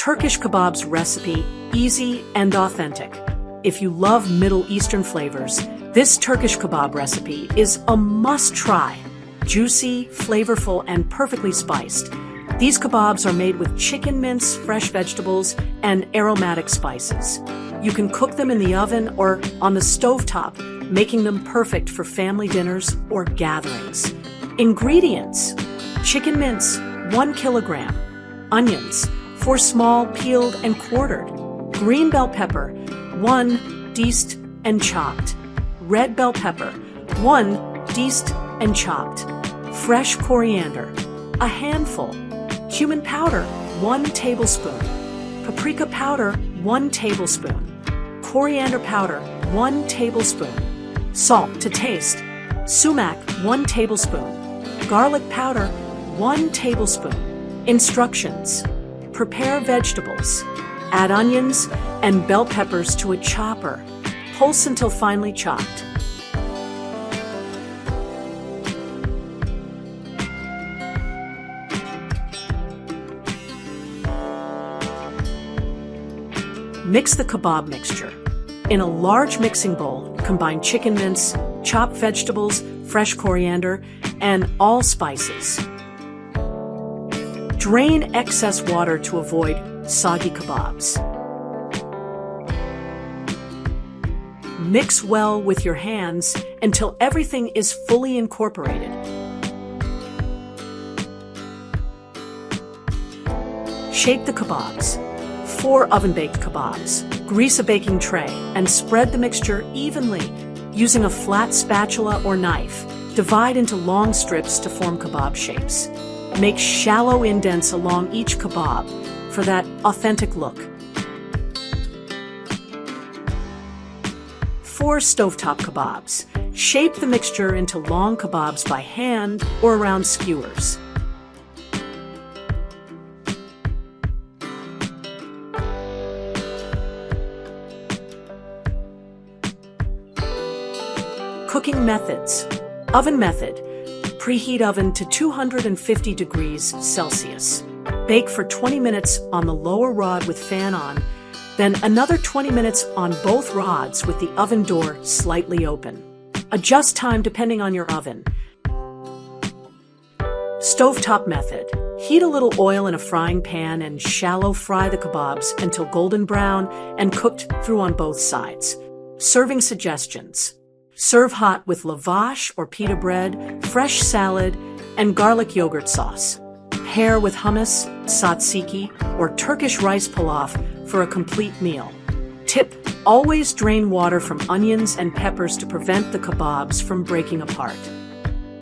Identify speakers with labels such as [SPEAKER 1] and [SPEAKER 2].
[SPEAKER 1] Turkish Kebabs recipe, easy and authentic. If you love Middle Eastern flavors, this Turkish Kebab recipe is a must-try. Juicy, flavorful, and perfectly spiced. These kebabs are made with chicken mince, fresh vegetables, and aromatic spices. You can cook them in the oven or on the stovetop, making them perfect for family dinners or gatherings. Ingredients: chicken mince, 1 kilogram, onions, 4 small, peeled and quartered, green bell pepper, 1 diced and chopped, red bell pepper, 1 diced and chopped, fresh coriander, a handful, cumin powder, 1 tablespoon, paprika powder, 1 tablespoon, coriander powder, 1 tablespoon, salt to taste, sumac, 1 tablespoon, garlic powder, 1 tablespoon. Instructions: prepare vegetables. Add onions and bell peppers to a chopper. Pulse until finely chopped. Mix the kebab mixture. In a large mixing bowl, combine chicken mince, chopped vegetables, fresh coriander, and all spices. Drain excess water to avoid soggy kebabs. Mix well with your hands until everything is fully incorporated. Shape the kebabs. 4 oven-baked kebabs. Grease a baking tray and spread the mixture evenly. Using a flat spatula or knife, divide into long strips to form kebab shapes. Make shallow indents along each kebab for that authentic look. 4 stovetop kebabs. Shape the mixture into long kebabs by hand or around skewers. Cooking methods. Oven method. Preheat oven to 250 degrees Celsius. Bake for 20 minutes on the lower rod with fan on, then another 20 minutes on both rods with the oven door slightly open. Adjust time depending on your oven. Stovetop method. Heat a little oil in a frying pan and shallow fry the kebabs until golden brown and cooked through on both sides. Serving suggestions: serve hot with lavash or pita bread, fresh salad, and garlic yogurt sauce. Pair with hummus, tzatziki, or Turkish rice pilaf for a complete meal. Tip: always drain water from onions and peppers to prevent the kebabs from breaking apart.